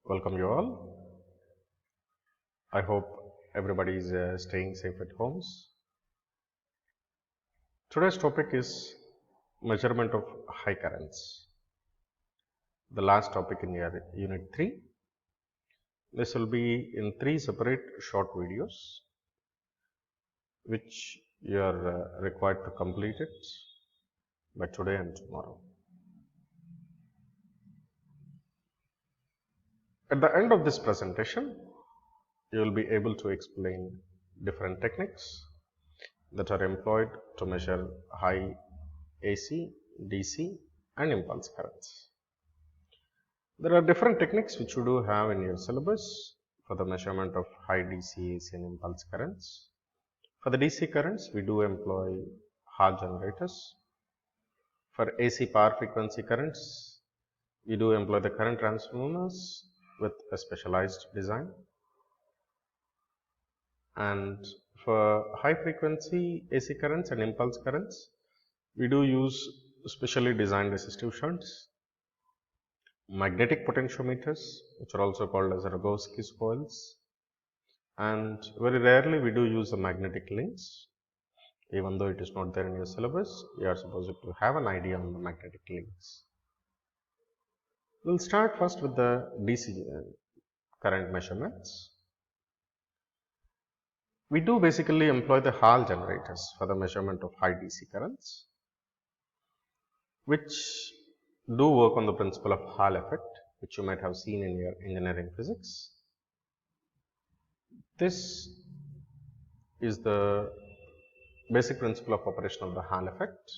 Welcome you all. I hope everybody is staying safe at homes. Today's topic is measurement of high currents. The last topic in your unit 3. This will be in 3 separate short videos which you are required to complete it by today and tomorrow. At the end of this presentation, you will be able to explain different techniques that are employed to measure high AC, DC and impulse currents. There are different techniques which you do have in your syllabus for the measurement of high DC, AC and impulse currents. For the DC currents, we do employ Hall generators. For AC power frequency currents, we do employ the current transformers with a specialized design. And for high frequency AC currents and impulse currents, we do use specially designed resistive shunts, magnetic potentiometers, which are also called as Rogowski's coils, and very rarely we do use the magnetic links. Even though it is not there in your syllabus, you are supposed to have an idea on the magnetic links. We'll start first with the DC current measurements. We do basically employ the Hall generators for the measurement of high DC currents, which do work on the principle of Hall effect, which you might have seen in your engineering physics. This is the basic principle of operation of the Hall effect.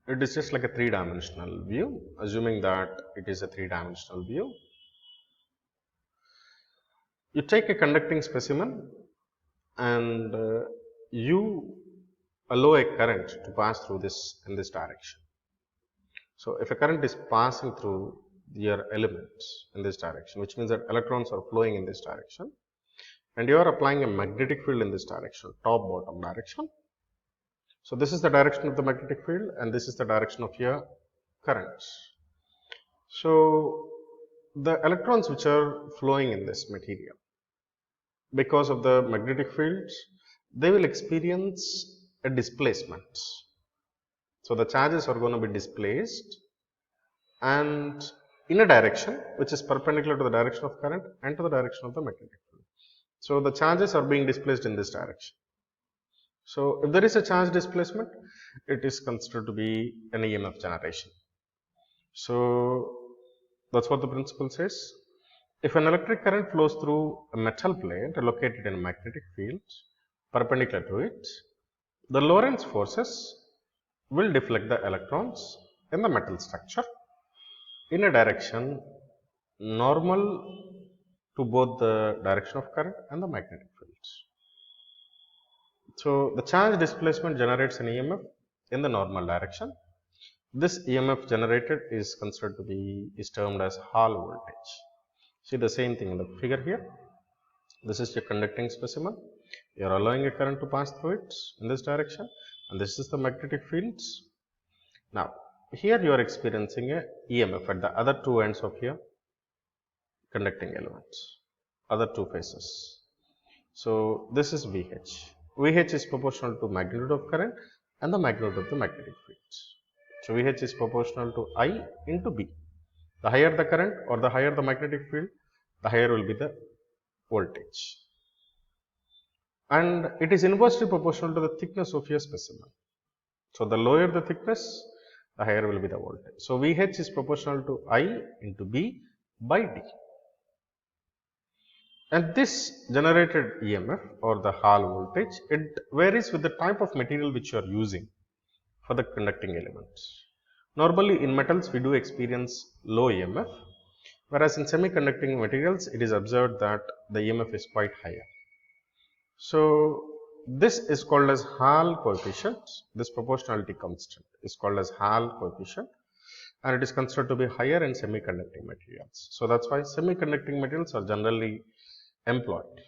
It is just like a three-dimensional view. Assuming that it is a three-dimensional view, you take a conducting specimen and you allow a current to pass through this in this direction. So if a current is passing through your elements in this direction, which means that electrons are flowing in this direction, and you are applying a magnetic field in this direction, top bottom direction. So this is the direction of the magnetic field and this is the direction of your currents. So the electrons which are flowing in this material, because of the magnetic fields, they will experience a displacement. So the charges are going to be displaced and in a direction which is perpendicular to the direction of current and to the direction of the magnetic field. So the charges are being displaced in this direction. So if there is a charge displacement, it is considered to be an EMF generation. So that's what the principle says. If an electric current flows through a metal plate located in a magnetic field perpendicular to it, the Lorentz forces will deflect the electrons in the metal structure in a direction normal to both the direction of current and the magnetic fields. So the charge displacement generates an EMF in the normal direction. This EMF generated is considered to be termed as Hall voltage. See the same thing in the figure here. This is your conducting specimen. You are allowing a current to pass through it in this direction, and this is the magnetic fields. Now here you are experiencing a EMF at the other two ends of your conducting elements, other two faces. So this is VH. VH is proportional to magnitude of current and the magnitude of the magnetic fields. So VH is proportional to I into B. The higher the current or the higher the magnetic field, the higher will be the voltage. And it is inversely proportional to the thickness of your specimen. So the lower the thickness, the higher will be the voltage. So VH is proportional to I into B by D. And this generated EMF or the Hall voltage, it varies with the type of material which you are using for the conducting elements. Normally in metals we do experience low EMF, whereas in semiconducting materials it is observed that the EMF is quite higher. So this is called as Hall coefficient. This proportionality constant is called as Hall coefficient, and it is considered to be higher in semiconducting materials. So that's why semiconducting materials are generally employed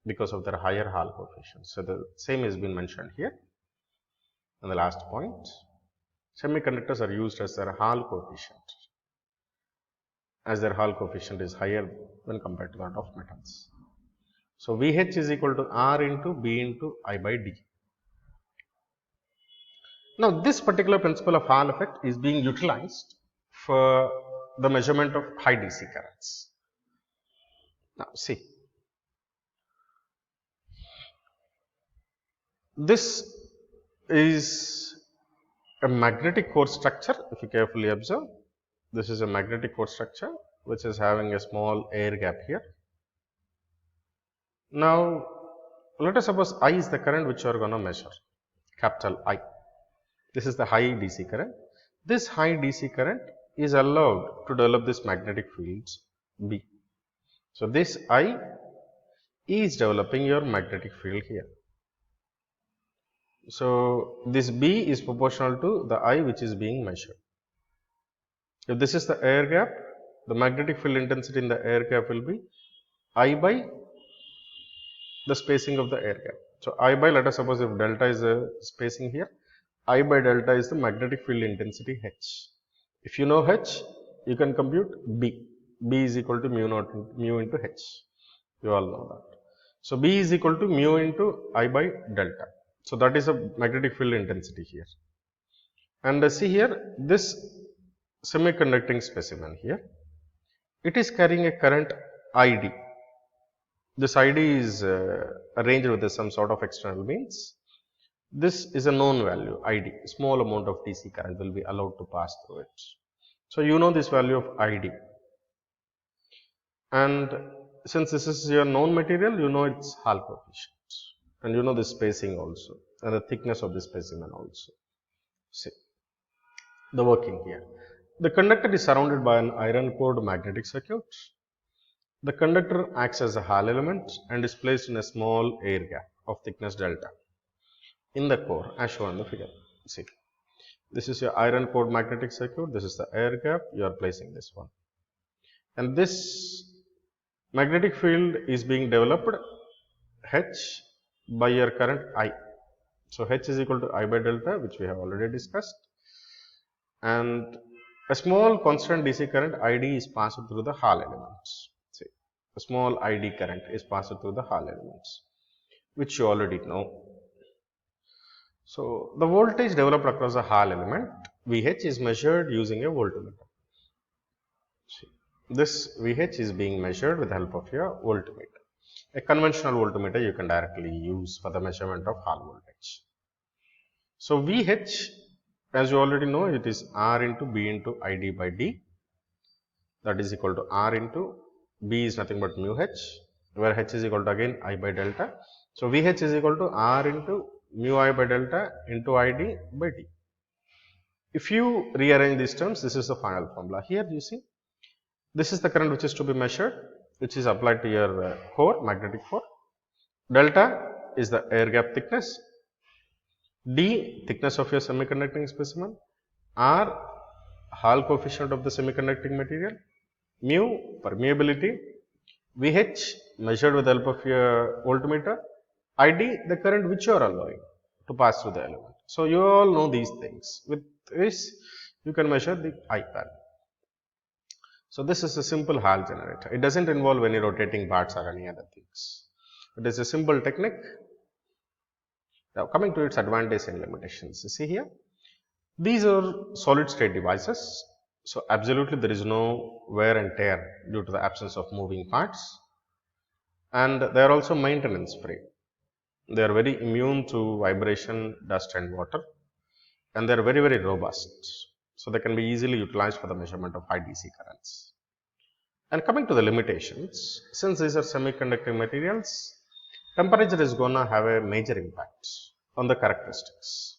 because of their higher Hall coefficient. So the same has been mentioned here. And the last point, semiconductors are used as their Hall coefficient. as their Hall coefficient is higher when compared to that of metals. So VH is equal to R into B into I by D. Now this particular principle of Hall effect is being utilized for the measurement of high DC currents. Now see, this is a magnetic core structure. If you carefully observe, this is a magnetic core structure which is having a small air gap here. Now let us suppose I is the current which you are going to measure, capital I. This is the high DC current. This high DC current is allowed to develop this magnetic fields B. So this I is developing your magnetic field here. So this B is proportional to the I which is being measured. If this is the air gap, the magnetic field intensity in the air gap will be I by the spacing of the air gap. So I by, let us suppose if delta is the spacing here, I by delta is the magnetic field intensity H. If you know H, you can compute B. B is equal to mu into H. You all know that. So B is equal to mu into I by delta. So that is a magnetic field intensity here. And see here, this semiconducting specimen here, it is carrying a current ID. This ID is arranged with some sort of external means. This is a known value, ID. Small amount of DC current will be allowed to pass through it. So you know this value of ID. And since this is your known material, you know its Hall coefficient. And you know the spacing also, and the thickness of the specimen also. See the working here. The conductor is surrounded by an iron cored magnetic circuit. The conductor acts as a Hall element and is placed in a small air gap of thickness delta in the core as shown in the figure. See, this is your iron cored magnetic circuit, this is the air gap, you are placing this one. And this magnetic field is being developed H by your current I. So H is equal to I by delta, which we have already discussed. And a small constant DC current ID is passed through the Hall elements. See, a small ID current is passed through the Hall elements, which you already know. So the voltage developed across the Hall element VH is measured using a voltmeter. See, this VH is being measured with the help of your voltmeter. A conventional voltmeter you can directly use for the measurement of Hall voltage. So VH, as you already know, it is R into B into ID by D, that is equal to R into B is nothing but mu H, where H is equal to again I by delta. So VH is equal to R into mu I by delta into ID by D. If you rearrange these terms, this is the final formula. Here you see, this is the current which is to be measured, which is applied to your core, magnetic core. Delta is the air gap thickness, D thickness of your semiconducting specimen, R Hall coefficient of the semiconducting material, mu permeability, VH measured with the help of your voltmeter, ID the current which you are allowing to pass through the element. So you all know these things. With this you can measure the I value. So this is a simple Hall generator. It doesn't involve any rotating parts or any other things. It is a simple technique. Now coming to its advantage and limitations. You see here, these are solid state devices. So absolutely there is no wear and tear due to the absence of moving parts. And they are also maintenance free. They are very immune to vibration, dust and water. And they are very, very robust. So they can be easily utilized for the measurement of high DC currents. And coming to the limitations, since these are semiconducting materials, temperature is going to have a major impact on the characteristics.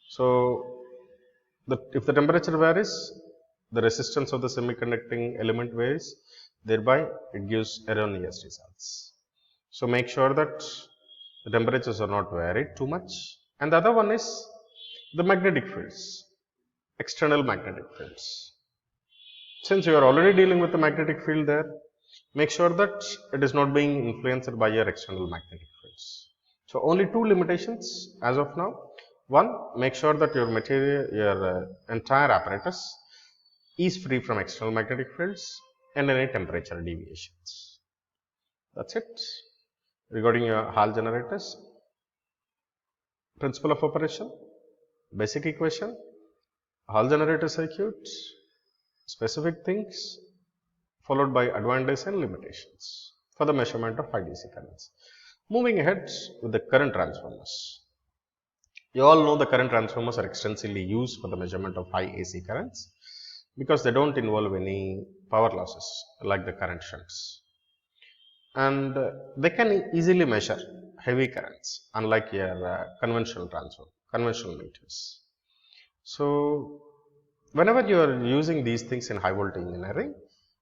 So if the temperature varies, the resistance of the semiconducting element varies, thereby it gives erroneous results. So make sure that the temperatures are not varied too much. And the other one is the magnetic fields, external magnetic fields. Since you are already dealing with the magnetic field there, make sure that it is not being influenced by your external magnetic fields. So only two limitations as of now. One, make sure that your material, your entire apparatus is free from external magnetic fields and any temperature deviations. That's it. Regarding your Hall generators, principle of operation, basic equation, Hall generator circuit, specific things, followed by advantages and limitations for the measurement of high DC currents. Moving ahead with the current transformers. You all know the current transformers are extensively used for the measurement of high AC currents because they don't involve any power losses like the current shunts. And they can easily measure heavy currents unlike your conventional meters. So whenever you are using these things in high voltage engineering,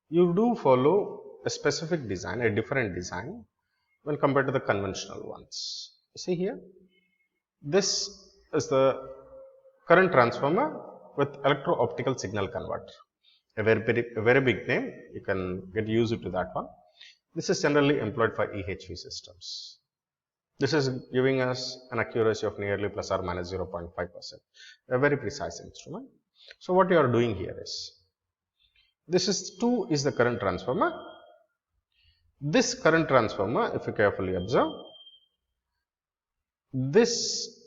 you do follow a specific design, a different design when compared to the conventional ones. See here, this is the current transformer with electro-optical signal converter. A very big name, you can get used to that one. This is generally employed for EHV systems. This is giving us an accuracy of nearly plus or minus 0.5%, a very precise instrument. So what you are doing here is, this is 2 is the current transformer. This current transformer, if you carefully observe, this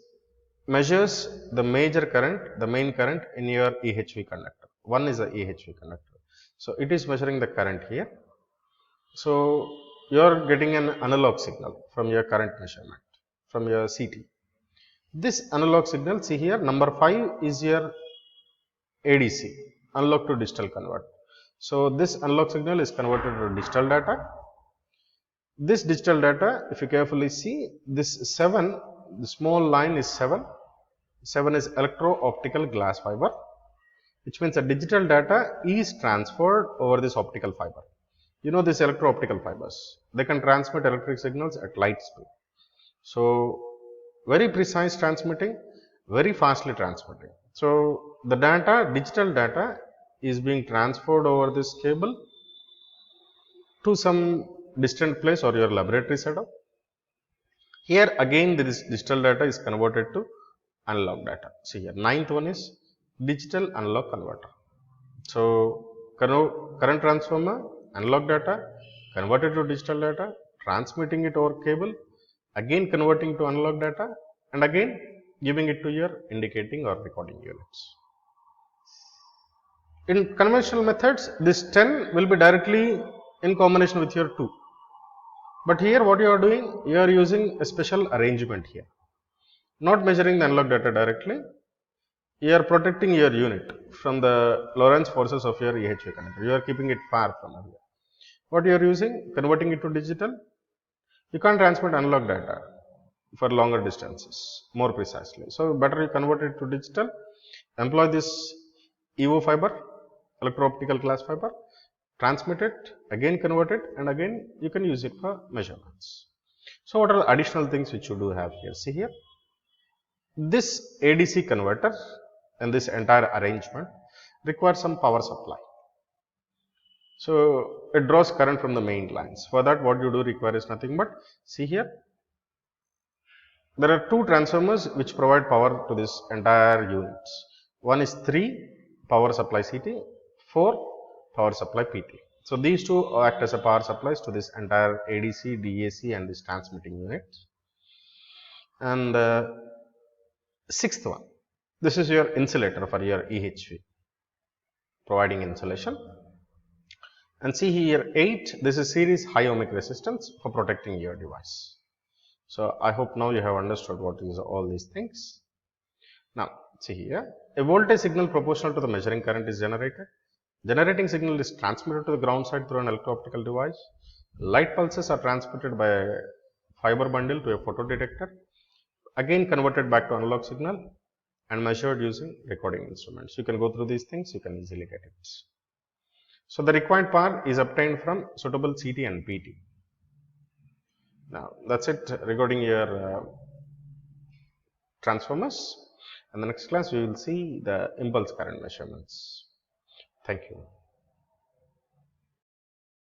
measures the major current, the main current in your EHV conductor. One is the EHV conductor. So it is measuring the current here. So you are getting an analog signal from your current measurement, from your CT. This analog signal, see here, number 5 is your ADC, analog to digital convert. So this analog signal is converted to digital data. This digital data, if you carefully see, this 7, the small line is 7. 7 is electro-optical glass fiber, which means the digital data is transferred over this optical fiber. You know these electro-optical fibers, they can transmit electric signals at light speed. So very precise transmitting, very fastly transmitting. So the data, digital data is being transferred over this cable to some distant place or your laboratory setup. Here again this digital data is converted to analog data. See here, 9th one is digital analog converter. So current transformer, analog data, converted to digital data, transmitting it over cable, again converting to analog data, and again giving it to your indicating or recording units. In conventional methods, this 10 will be directly in combination with your 2. But here what you are doing, you are using a special arrangement here. Not measuring the analog data directly, you are protecting your unit from the Lorentz forces of your EHV conductor. You are keeping it far from here. What you are using, converting it to digital, you can't transmit analog data for longer distances more precisely. So better you convert it to digital, employ this EO fiber, electro-optical glass fiber, transmit it, again convert it, and again you can use it for measurements. So what are the additional things which you do have here? See here, this ADC converter and this entire arrangement requires some power supply. So it draws current from the main lines. For that, what you do require is nothing but, see here, there are 2 transformers which provide power to this entire units. One is 3 power supply CT, 4 power supply PT. So these 2 act as a power supplies to this entire ADC, DAC and this transmitting unit. And 6th one, this is your insulator for your EHV, providing insulation. And see here 8, this is series high ohmic resistance for protecting your device. So I hope now you have understood what is all these things. Now see here, a voltage signal proportional to the measuring current is generated. Generating signal is transmitted to the ground side through an electro-optical device. Light pulses are transmitted by a fiber bundle to a photodetector, again converted back to analog signal and measured using recording instruments. You can go through these things, you can easily get it. So the required power is obtained from suitable CT and PT. Now that's it regarding your transformers. In the next class we will see the impulse current measurements. Thank you.